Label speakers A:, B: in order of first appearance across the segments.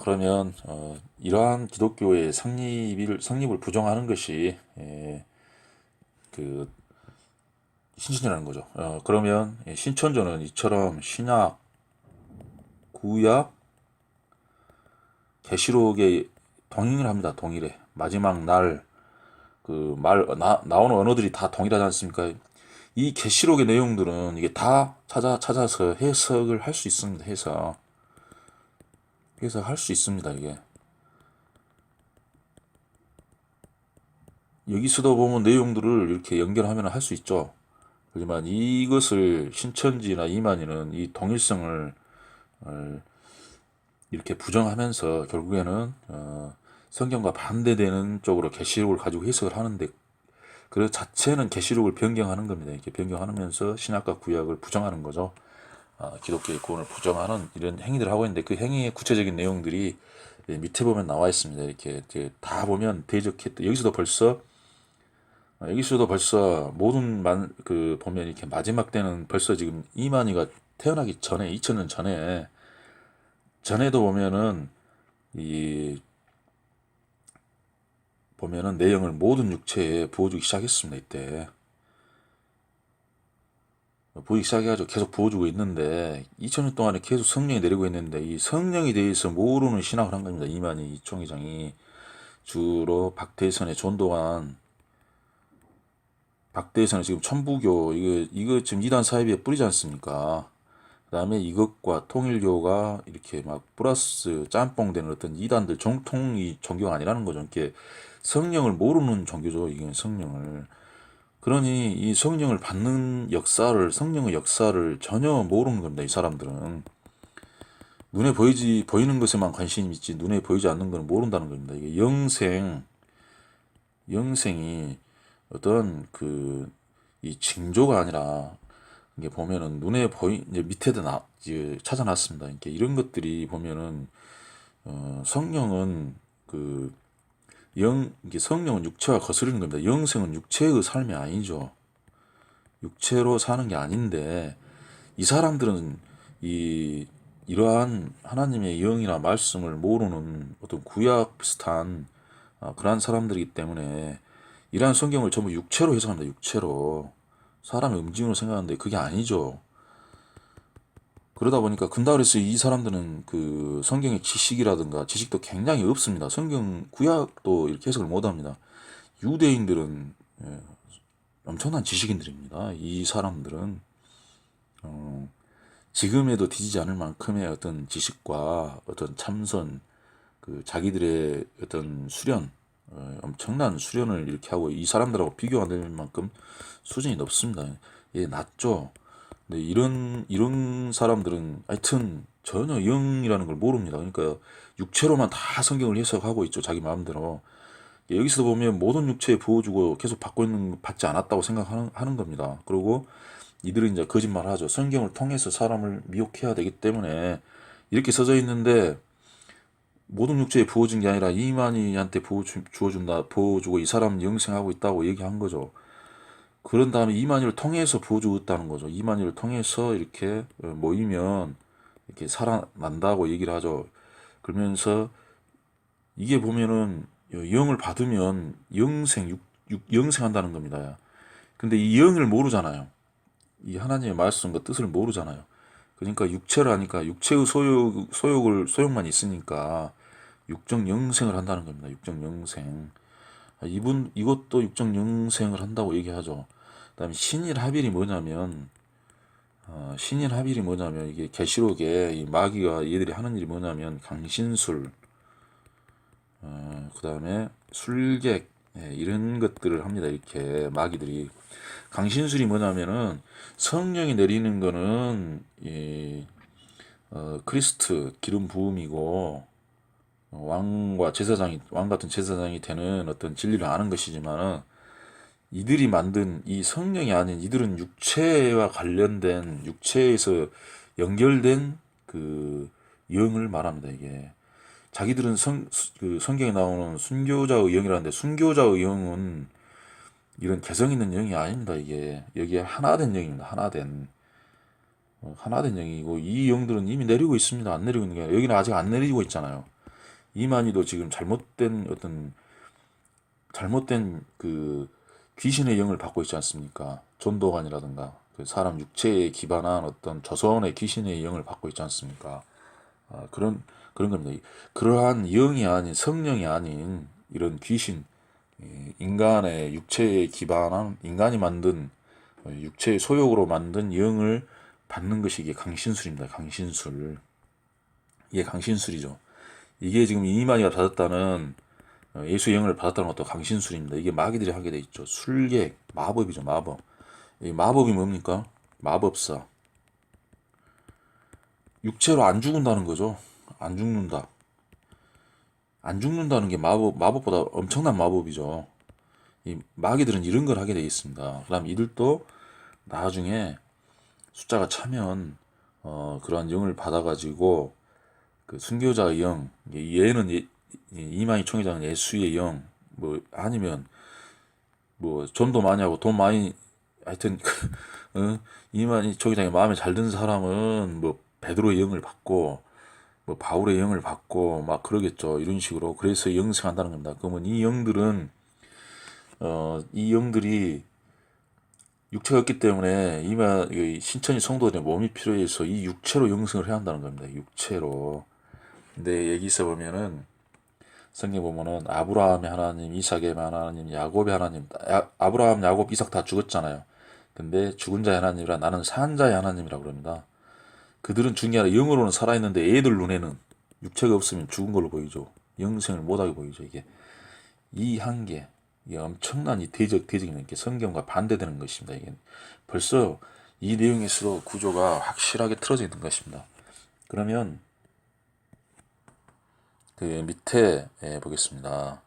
A: 그러면 이러한 기독교의 성립을 부정하는 것이 그 신천이라는 거죠. 그러면 신천조는 이처럼 신약, 구약, 계시록에 동일을 합니다. 동일해. 마지막 날 그 나오는 언어들이 다 동일하지 않습니까? 이 계시록의 내용들은 이게 다 찾아서 해석을 할 수 있습니다. 해석할 수 있습니다. 이게 여기서도 보면 내용들을 이렇게 연결하면 할 수 있죠. 하지만 이것을 신천지나 이만희는 이 동일성을 이렇게 부정하면서 결국에는 성경과 반대되는 쪽으로 계시록을 가지고 해석을 하는데 그 자체는 계시록을 변경하는 겁니다. 이렇게 변경하면서 신약과 구약을 부정하는 거죠. 기독교의 구원을 부정하는 이런 행위들을 하고 있는데 그 행위의 구체적인 내용들이 밑에 보면 나와 있습니다. 이렇게 다 보면 대적했다. 여기서도 벌써 모든 그 보면 이렇게 마지막 때는 벌써 지금 이만희가 태어나기 전에 2000년 전에도 보면은 이 보면은 내용을 모든 육체에 부어주기 시작했습니다. 이때 부어주기 시작해가지고 계속 부어주고 있는데 2000년 동안에 계속 성령이 내리고 있는데 이 성령에 대해서 모르는 신학을 한 겁니다. 이만희 이 총회장이 주로 박대선의 지금 천부교 이거 지금 이단 사이비에 뿌리지 않습니까? 그다음에 이것과 통일교가 이렇게 막 플러스 짬뽕 되는 어떤 이단들 정통이 종교가 아니라는 거죠. 이렇게 성령을 모르는 종교죠. 이게 성령을. 그러니 이 성령을 받는 성령의 역사를 전혀 모르는 겁니다. 이 사람들은. 눈에 보이는 것에만 관심이 있지, 눈에 보이지 않는 것은 모른다는 겁니다. 이게 영생이 어떤 이 징조가 아니라, 이게 보면은 이제 밑에도 이제 찾아놨습니다. 이렇게 이런 것들이 보면은, 성령은 이게 성령은 육체와 거스르는 겁니다. 영생은 육체의 삶이 아니죠. 육체로 사는 게 아닌데, 이 사람들은 이러한 하나님의 영이나 말씀을 모르는 어떤 구약 비슷한 그러한 사람들이기 때문에 이러한 성경을 전부 육체로 해석합니다. 육체로. 사람의 움직임으로 생각하는데 그게 아니죠. 그러다 보니까 근다 그래서 이 사람들은 그 성경의 지식이라든가 지식도 굉장히 없습니다. 성경 구약도 이렇게 해석을 못합니다. 유대인들은 엄청난 지식인들입니다. 이 사람들은 지금에도 뒤지지 않을 만큼의 어떤 지식과 어떤 참선, 자기들의 어떤 수련, 엄청난 수련을 이렇게 하고 이 사람들하고 비교가 안 될 만큼 수준이 높습니다. 예, 낮죠. 근데 이런 사람들은 하여튼 전혀 영이라는 걸 모릅니다. 그러니까 육체로만 다 성경을 해석하고 있죠. 자기 마음대로. 여기서 보면 모든 육체에 부어주고 계속 받지 않았다고 생각하는 겁니다. 그리고 이들은 이제 거짓말 하죠. 성경을 통해서 사람을 미혹해야 되기 때문에 이렇게 써져 있는데 모든 육체에 부어진 게 아니라 이만희한테 부어주고 이 사람 영생하고 있다고 얘기한 거죠. 그런 다음에 이만희를 통해서 부어주고 있다는 거죠. 이만희를 통해서 이렇게 모이면 이렇게 살아난다고 얘기를 하죠. 그러면서 이게 보면은 영을 받으면 영생한다는 겁니다. 근데 이 영을 모르잖아요. 이 하나님의 말씀과 뜻을 모르잖아요. 그러니까 육체라니까 육체의 소욕만 있으니까 육정 영생을 한다는 겁니다. 육정 영생. 이것도 육정 영생을 한다고 얘기하죠. 그다음에 신일합일이 뭐냐면 이게 계시록에 이 마귀가 얘들이 하는 일이 뭐냐면 강신술, 그다음에 술객, 이런 것들을 합니다. 이렇게 마귀들이. 강신술이 뭐냐면은 성령이 내리는 거는 크리스트 기름 부음이고 왕 같은 제사장이 되는 어떤 진리를 아는 것이지만은 이들이 만든 이 성령이 아닌 이들은 육체와 관련된 육체에서 연결된 그 영을 말합니다. 이게 자기들은 성경에 나오는 순교자의 영이라는데 순교자의 영은 이런 개성 있는 영이 아닙니다. 이게 여기에 하나된 영입니다. 하나된 영이고 이 영들은 이미 내리고 있습니다. 안 내리고 있는 게 아니라 여기는 아직 안 내리고 있잖아요. 이만희도 지금 잘못된 그 귀신의 영을 받고 있지 않습니까? 전도관이라든가 그 사람 육체에 기반한 어떤 저선의 귀신의 영을 받고 있지 않습니까? 그런 겁니다. 그러한 영이 아닌 성령이 아닌 이런 귀신, 인간의 육체에 기반한 인간이 만든 육체의 소욕으로 만든 영을 받는 것이 이게 강신술입니다. 강신술. 이게 강신술이죠. 이게 지금 이만희가 받았다는 예수의 영을 받았다는 것도 강신술입니다. 이게 마귀들이 하게 돼 있죠. 술객, 마법이죠. 마법. 이 마법이 뭡니까? 마법사. 육체로 안 죽는다는 거죠. 안 죽는다. 안 죽는다는 게 마법보다 엄청난 마법이죠. 이 마귀들은 이런 걸 하게 돼 있습니다. 그다음 이들도 나중에 숫자가 차면 그러한 영을 받아가지고 그 순교자의 영, 얘는 이만희 총회장은 예수의 영, 뭐 아니면 뭐 전도 많이 하고 돈 많이 하여튼 이만희 총회장이 마음에 잘 드는 사람은 뭐 베드로의 영을 받고 뭐 바울의 영을 받고 막 그러겠죠. 이런 식으로. 그래서 영생한다는 겁니다. 그러면 이 영들이 육체가 없기 때문에 이 신천지 성도들의 몸이 필요해서 이 육체로 영생을 해야 한다는 겁니다. 육체로. 근데 여기서 보면은 성경 보면은 아브라함의 하나님, 이삭의 하나님, 야곱의 하나님, 아브라함, 야곱, 이삭 다 죽었잖아요. 근데 죽은 자의 하나님이라 나는 산 자의 하나님이라고 그럽니다. 그들은 죽은 게 아니라 영으로는 살아있는데 애들 눈에는 육체가 없으면 죽은 걸로 보이죠. 영생을 못하게 보이죠. 이 한계, 이게 엄청난 이 대적이면 이게 성경과 반대되는 것입니다. 이게 벌써 이 내용에서도 구조가 확실하게 틀어져 있는 것입니다. 그러면 그 밑에 보겠습니다.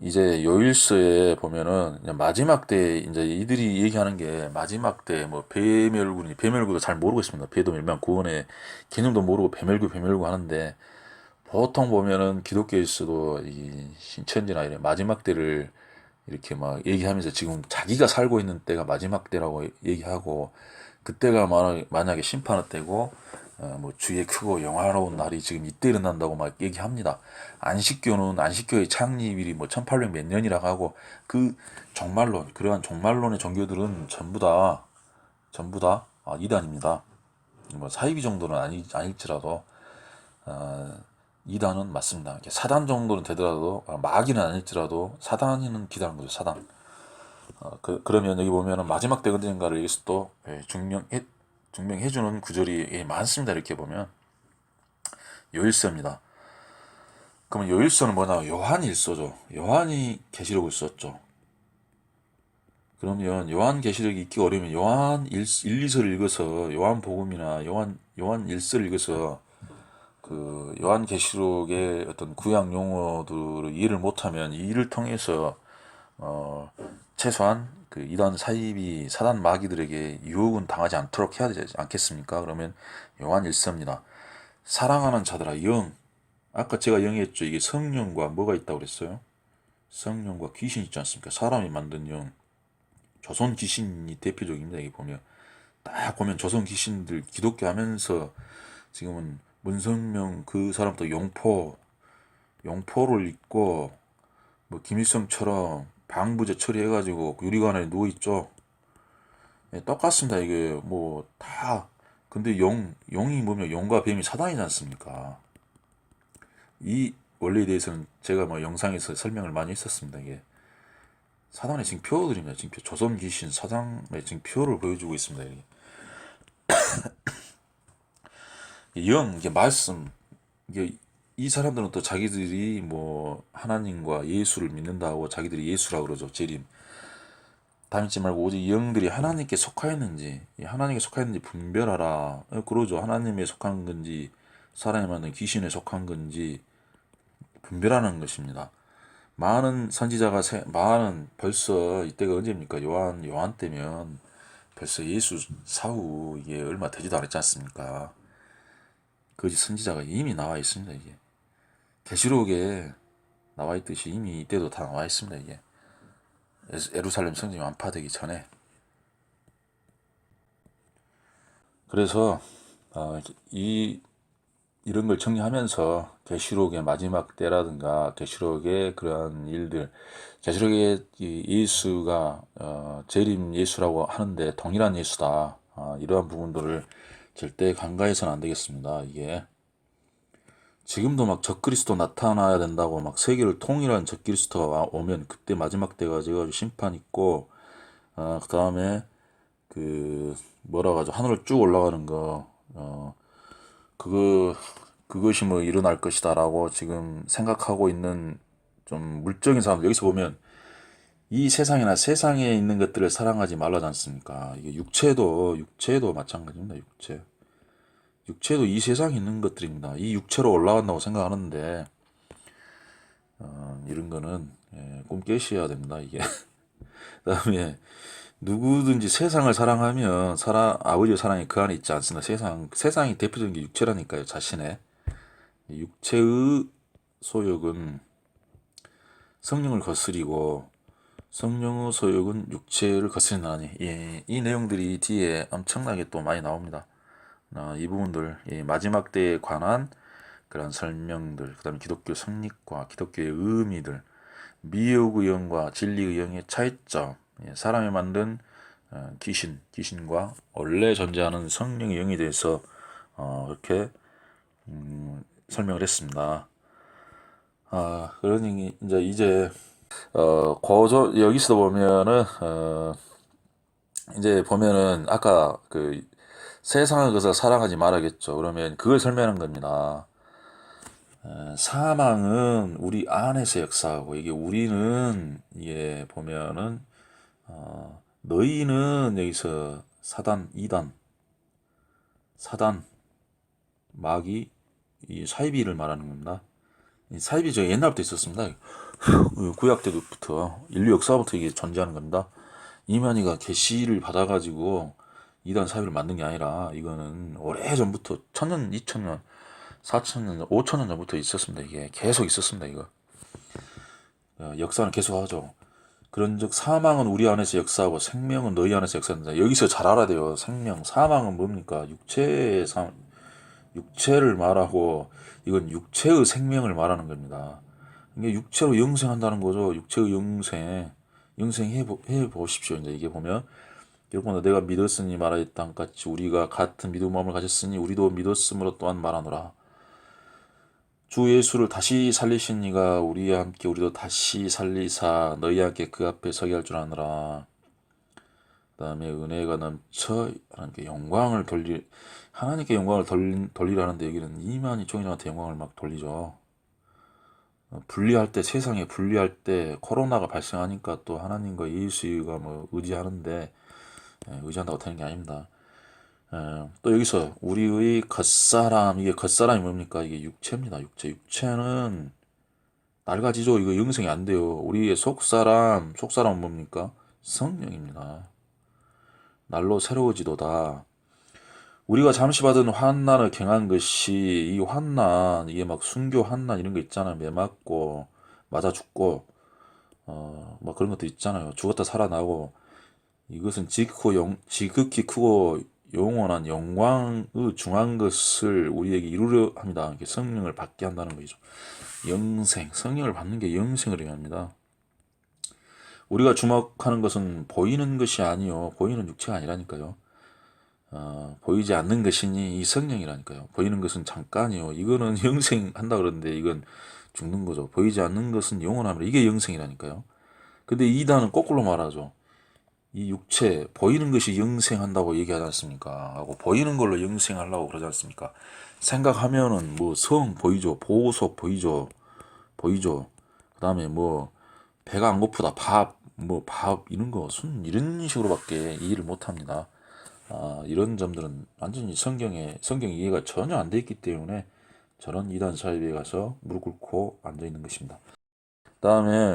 A: 이제 요일서에 보면은 마지막 때 이제 이들이 얘기하는 게 마지막 때 뭐 배멸구도 잘 모르고 있습니다. 배도 멸망 구원의 개념도 모르고 배멸구 하는데 보통 보면은 기독교에서도 이 신천지나 이런 마지막 때를 이렇게 막 얘기하면서 지금 자기가 살고 있는 때가 마지막 때라고 얘기하고 그때가 만약에 심판의 때고 뭐 주의 크고 영화로운 날이 지금 이때 일어난다고 막 얘기합니다. 안식교의 창립일이 뭐 1800 몇 년이라고 하고 그 그러한 종말론의 종교들은 전부 다 이단입니다. 뭐 사이비 정도는 아닐지라도 이단은 맞습니다. 사단 정도는 되더라도 마귀는 아닐지라도 사단이는 기다는 거죠. 사단. 그러면 여기 보면은 마지막 때 언젠가를 여기서 또 증명해주는 구절이 많습니다. 이렇게 보면 요일서입니다. 그러면 요일서는 뭐냐? 요한일서죠. 요한이 계시록을 썼죠. 그러면 요한계시록이 읽기 어려우면 요한 1, 2서를 읽어서 요한복음이나 요한 1서를 읽어서 그 요한계시록의 어떤 구약 용어들을 이해를 못하면 이 일을 통해서 최소한 그 이단 사이비 사단 마귀들에게 유혹은 당하지 않도록 해야 되지 않겠습니까? 그러면 요한 1서입니다. 사랑하는 자들아 영. 아까 제가 영했죠. 이게 성령과 뭐가 있다고 그랬어요? 성령과 귀신 있지 않습니까? 사람이 만든 영. 조선 귀신이 대표적입니다. 여기 보면 딱 보면 조선 귀신들 기독교 하면서 지금은 문성명 그 사람도 용포를 입고 뭐 김일성처럼 방부제 처리해가지고 유리관에 누워 있죠. 똑같습니다. 이게 뭐 다 근데 영이 뭐냐 영과 뱀이 사단이지 않습니까? 이 원리에 대해서는 제가 뭐 영상에서 설명을 많이 했었습니다. 이게 사단의 징표들입니다. 징표 조선 귀신 사단의 징표를 보여주고 있습니다. 이게 말씀 이게 이 사람들은 또 자기들이 뭐 하나님과 예수를 믿는다고 자기들이 예수라고 그러죠. 재림. 닮지 말고 오직 영들이 하나님께 속하였는지 분별하라. 그러죠. 하나님에 속한 건지 사람에 맞는 귀신에 속한 건지 분별하는 것입니다. 많은 벌써 이때가 언제입니까? 요한 때면 벌써 예수 사후 이게 얼마 되지도 않았지 않습니까? 거짓 선지자가 이미 나와 있습니다. 이게 계시록에 나와 있듯이 이미 이때도 다 나와 있습니다. 이게 예루살렘 성전이 완파되기 전에. 그래서 이 이런 걸 정리하면서 계시록의 마지막 때라든가 계시록의 그러한 일들, 계시록의 이 예수가 재림 예수라고 하는데 동일한 예수다. 이러한 부분들을 절대 간과해서는 안 되겠습니다. 이게 지금도 막 적그리스도 나타나야 된다고 막 세계를 통일한 적그리스도가 오면 그때 마지막 때가 가지고 심판 있고, 그 다음에 그 뭐라 가지고 하늘을 쭉 올라가는 거, 그거 그것이 뭐 일어날 것이다라고 지금 생각하고 있는 좀 물적인 사람, 여기서 보면 이 세상이나 세상에 있는 것들을 사랑하지 말라지 않습니까? 이게 육체도 마찬가지입니다. 육체도 이 세상에 있는 것들입니다. 이 육체로 올라간다고 생각하는데 이런 거는 꿈 깨셔야 됩니다. 이게 그다음에 누구든지 세상을 사랑하면 아버지의 사랑이 그 안에 있지 않습니다. 세상이 대표적인 게 육체라니까요. 자신의 육체의 소욕은 성령을 거스리고 성령의 소욕은 육체를 거스린다니, 이 내용들이 뒤에 엄청나게 또 많이 나옵니다. 이 부분들, 마지막 때에 관한 그런 설명들, 그 다음에 기독교 성립과 기독교의 의미들, 미혹의 영과 진리의 영의 차이점, 사람이 만든 귀신과 원래 존재하는 성령의 영에 대해서 이렇게 설명을 했습니다. 그러니 이제 여기서 보면은 이제 보면은 아까 그 세상을 그래서 사랑하지 말아야겠죠. 그러면 그걸 설명하는 겁니다. 사망은 우리 안에서 역사하고, 이게 우리는 이게 보면은 너희는 여기서 사단 마귀, 이 사이비를 말하는 겁니다. 이 사이비 저 옛날부터 있었습니다. 구약 때부터 인류 역사부터 이게 존재하는 겁니다. 이만희가 계시를 받아가지고 이단 사회를 만든 게 아니라 이거는 오래 전부터 1000년, 2000년, 4000년, 5000년 전부터 있었습니다. 이게 계속 있었습니다. 이거 역사는 계속하죠. 그런즉 사망은 우리 안에서 역사하고 생명은 너희 안에서 역사한다. 여기서 잘 알아야 돼요. 사망은 뭡니까? 육체를 말하고 이건 육체의 생명을 말하는 겁니다. 이게 육체로 영생한다는 거죠. 육체의 영생해 보십시오. 이제 이게 보면 여러분, 내가 믿었으니 말하였다 같이 우리가 같은 믿음 마음을 가졌으니 우리도 믿었으므로 또한 말하노라. 주 예수를 다시 살리신 이가 우리와 함께 우리도 다시 살리사 너희와 함께 그 앞에 서게 할 줄 아노라. 그 다음에 은혜가 넘쳐 하나님께 영광을 돌리라는데 여기는 이만희 총회장한테 영광을 막 돌리죠. 세상에 분리할 때 코로나가 발생하니까 또 하나님과 예수가 뭐 의지하는데, 의지한다고 되는 게 아닙니다. 또 여기서 우리의 겉사람, 이게 겉사람이 뭡니까? 이게 육체입니다. 육체는 낡아지죠. 이거 영생이 안 돼요. 우리의 속사람은 뭡니까? 성령입니다. 날로 새로워지도다. 우리가 잠시 받은 환난을 경한 것이, 이 환난, 이게 막 순교 환난 이런 거 있잖아요. 매 맞고 맞아 죽고 뭐 그런 것도 있잖아요. 죽었다 살아나고, 이것은 지극히 크고 영원한 영광의 중한 것을 우리에게 이루려 합니다. 이렇게 성령을 받게 한다는 거죠. 성령을 받는 게 영생을 의미합니다. 우리가 주목하는 것은 보이는 것이 아니요, 보이는 육체가 아니라니까요. 보이지 않는 것이니 이 성령이라니까요. 보이는 것은 잠깐이요. 이거는 영생한다 그러는데 이건 죽는 거죠. 보이지 않는 것은 영원함이라, 이게 영생이라니까요. 근데 이단은 거꾸로 말하죠. 이 육체, 보이는 것이 영생한다고 얘기하지 않습니까? 하고 보이는 걸로 영생하려고 그러지 않습니까? 생각하면은 뭐 성 보이죠. 보석 보이죠. 그 다음에 뭐 배가 안 고프다. 밥 이런 거 이런 식으로밖에 이해를 못 합니다. 이런 점들은 완전히 성경 이해가 전혀 안 돼 있기 때문에 저런 이단 사이비에 가서 무릎 꿇고 앉아 있는 것입니다. 그다음에